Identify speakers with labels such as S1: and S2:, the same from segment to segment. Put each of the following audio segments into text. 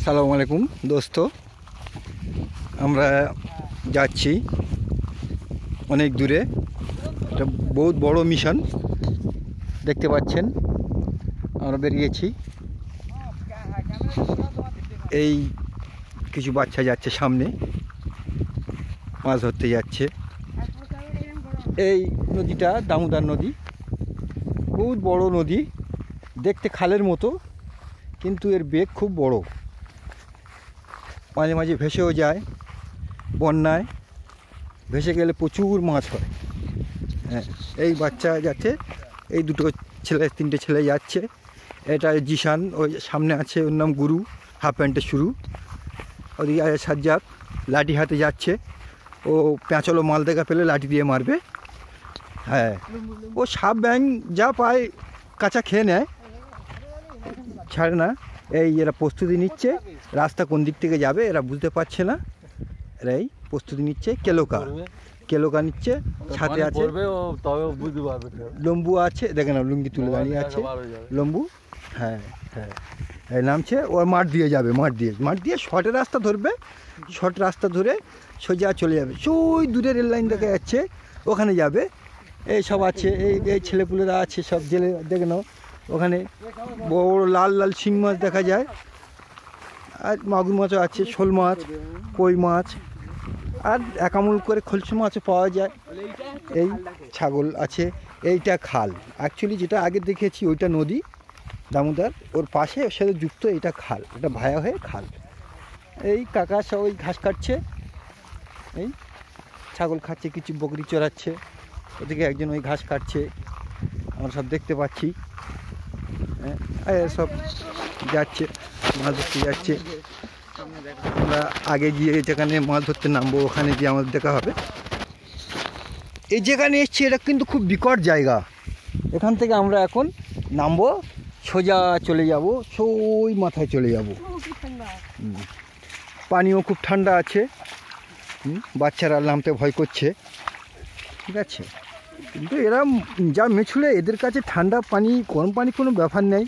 S1: আসসালামু আলাইকুম দোস্ত, আমরা যাচ্ছি অনেক দূরে। এটা বহুত বড় মিশন, দেখতে পাচ্ছেন। আমরা বেরিয়েছি, এই কিছু বাচ্চা যাচ্ছে সামনে, মাছ ধরতে যাচ্ছে। এই নদীটা দামোদর নদী, বহুত বড় নদী, দেখতে খালের মতো, কিন্তু এর বেগ খুব বড়। মাঝে মাঝে ভেসেও যায়, বন্যায় ভেসে গেলে প্রচুর মাছ হয়। হ্যাঁ, এই বাচ্চা যাচ্ছে, এই দুটো ছেলে, তিনটে ছেলে যাচ্ছে। এটা জিশান, ওই সামনে আছে, ওর নাম গুরু, হাফ প্যান্টের শুরু। ওদিকে আছে সাজ্জাদ, লাঠি হাতে যাচ্ছে। ও পেঁচালো মাল দেখা পেলে লাঠি দিয়ে মারবে। হ্যাঁ, ও সাপ ব্যাং যা পায় কাঁচা খেয়ে নেয়, ছাড়ে না। এই এরা প্রস্তুতি নিচ্ছে, রাস্তা কোন দিক থেকে যাবে এরা বুঝতে পারছে না। এরা এই প্রস্তুতি নিচ্ছে, কেলোকা নিচ্ছে, সাথে আছে লম্বু আছে, দেখে না লুঙ্গি তুলে দাঁড়িয়ে আছে লম্বু। হ্যাঁ হ্যাঁ, এই নামছে, ও মাঠ দিয়ে যাবে, মাঠ দিয়ে শর্টের রাস্তা ধরবে। শর্ট রাস্তা ধরে সোজা চলে যাবে, সেই দূরে রেল লাইন দেখা যাচ্ছে, ওখানে যাবে। এই সব আছে, এই ছেলেপুলেরা আছে সব, জেলে দেখে নাও। ওখানে বড় লাল লাল শিং মাছ দেখা যায়, আর মাগুর মাছও আছে, শোল মাছ, কই মাছ, আর একামুল করে খলসি মাছও পাওয়া যায়। এই ছাগল আছে। এইটা খাল, অ্যাকচুয়ালি যেটা আগে দেখেছি ওইটা নদী দামোদর, ওর পাশে ওর সাথে যুক্ত এটা খাল, এটা ভায়া হয়ে খাল। এই কাকা সব ওই ঘাস কাটছে, এই ছাগল খাচ্ছে, কিছু বকরি চড়াচ্ছে, ওদিকে একজন ওই ঘাস কাটছে, আমরা সব দেখতে পাচ্ছি। হ্যাঁ, সব যাচ্ছে, মাছ ধরতে যাচ্ছে। আমরা আগে গিয়ে যেখানে মাছ ধরতে নামবো ওখানে গিয়ে আমাদের দেখা হবে। এই যেখানে এসছি এটা কিন্তু খুব বিকট জায়গা। এখান থেকে আমরা এখন নামবো, সোজা চলে যাব, সই মাথায় চলে যাব। পানিও খুব ঠান্ডা আছে, বাচ্চারা নামতে ভয় করছে, ঠিক আছে। কিন্তু এরা যা মেছুলে, এদের কাছে ঠান্ডা পানি গরম পানি কোনো ব্যাপার নেই,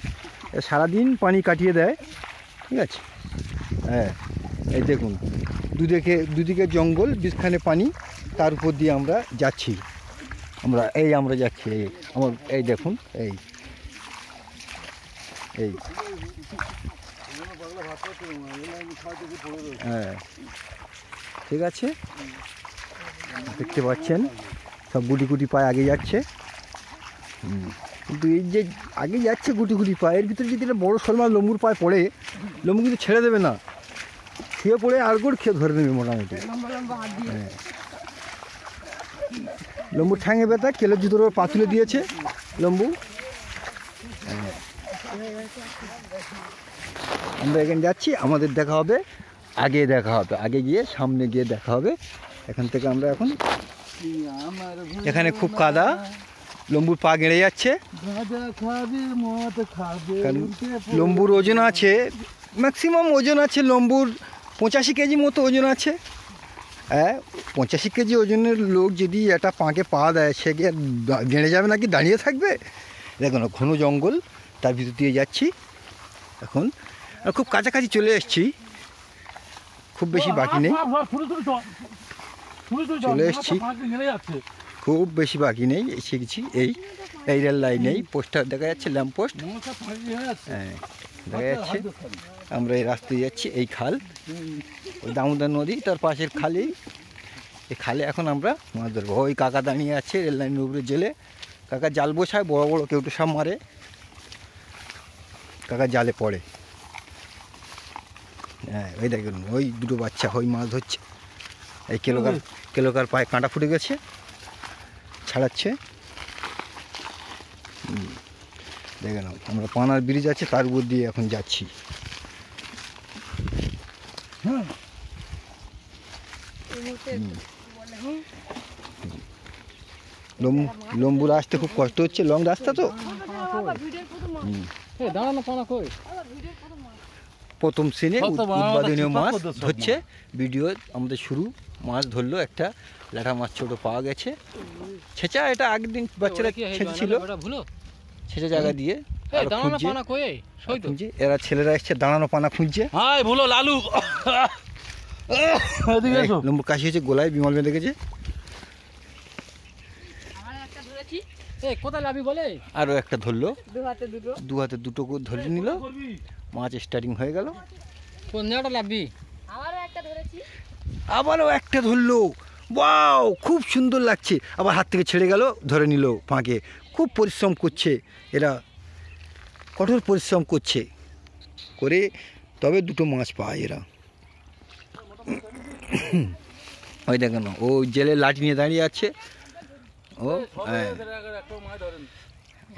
S1: সারাদিন পানি কাটিয়ে দেয়, ঠিক আছে। হ্যাঁ, এই দেখুন দুদিকে জঙ্গল, বিছখানে পানি, তার উপর দিয়ে আমরা যাচ্ছি। আমরা যাচ্ছি, এই দেখুন, এই হ্যাঁ, ঠিক আছে, দেখতে পাচ্ছেন সব গুটি পায়ে আগে যাচ্ছে। কিন্তু এই যে আগে যাচ্ছে গুটি পায়ে, এর ভিতরে যদি একটা বড়ো শোল মাছ লম্বুর পায়ে পড়ে, লম্বু কিন্তু ছেড়ে দেবে না, শুয়ে পড়ে আড়গোড় খেয়ে ধরে নেবে মোটামুটি। হ্যাঁ, লম্বু ঠ্যাঙে ব্যথা, কেলের জুতোর পা তুলে দিয়েছে লম্বু। হ্যাঁ, আমরা এখানে যাচ্ছি, আমাদের দেখা হবে আগে গিয়ে, সামনে গিয়ে দেখা হবে। এখান থেকে আমরা এখন, এখানে খুব কাদা, লম্বুর পা গেড়ে যাচ্ছে। লম্বুর ওজন আছে, ম্যাক্সিমাম ওজন আছে লম্বুর 85 কেজি মতো ওজন আছে। হ্যাঁ, 85 কেজি ওজনের লোক যদি একটা পাঁকে পা দেয়, সে গেড়ে যাবে নাকি দাঁড়িয়ে থাকবে? দেখুন ঘন জঙ্গল, তার ভিতর দিয়ে যাচ্ছি এখন। খুব কাছাকাছি চলে এসেছি, খুব বেশি বাকি নেই, চলে এসেছি, খুব বেশি বাকি নেই, এসে গেছি। এই রেল লাইনেই পোস্টার দেখা যাচ্ছে, ল্যাম্প পোস্ট, হ্যাঁ দেখা যাচ্ছে। আমরা এই রাস্তায় যাচ্ছি, এই খাল, ওই দামোদর নদী তার পাশের খালেই, এই খালে এখন আমরা মাছ ধরবো। ওই কাকা দাঁড়িয়ে আছে রেল লাইনের উপরে জেলে, কাকা জাল বসায়, বড় বড় কেউটো সাপ মারে, কাকা জালে পড়ে। হ্যাঁ, ওই দেখুন ওই দুটো বাচ্চা ওই মাছ ধরছে। এই কেলোকার পায়ে কাঁটা ফুটে গেছে, ছাড়াচ্ছে। দেখে নাও, আমরা পানার ব্রিজ আছে তার উপর দিয়ে এখন যাচ্ছি। লম্বুর আসতে খুব কষ্ট হচ্ছে, লং রাস্তা তো। প্রথম সিনে উদ্বোধনীয় মাছ ধরছে, ভিডিও আমাদের শুরু। মাছ ধরলো, একটা ল্যাঠা মাছ ছোটো পাওয়া গেছে, ছেঁচা। এটা আগের দিন বাচ্চারা ছেঁচেছিল, ছেঁচা জায়গা দিয়ে খুঁজছে। এরা ছেলেরা এসছে দাঁড়ানো পানা খুঁজছে।
S2: ভুলো লালু
S1: লম্বু কাশি হয়েছে গোলায়, বিমল বেঁধে গেছে।
S2: কোথায় লাভি বলে
S1: আরো একটা ধরলো, দু হাতে দুটো করে ধরে নিল, মাছ স্টার্টিং হয়ে গেল।
S2: কোন জায়গাটা লাভি?
S1: আবারও একটা ধরলো, ওয়াও খুব সুন্দর লাগছে। আবার হাত থেকে ছেড়ে গেল, ধরে নিল ফাঁকে। খুব পরিশ্রম করছে এরা, কঠোর পরিশ্রম করছে করে তবে দুটো মাছ পায় এরা। ওই দেখেন ও জেলে লাঠি নিয়ে দাঁড়িয়ে আছে। ও হ্যাঁ,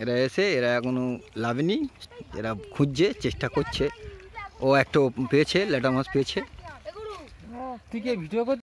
S1: এরা এসে এরা এখনো লাভেনি, এরা খুঁজছে, চেষ্টা করছে। ও একটা পেয়েছে, লেটা মাছ পেয়েছে।
S2: তুই কি ভিডিও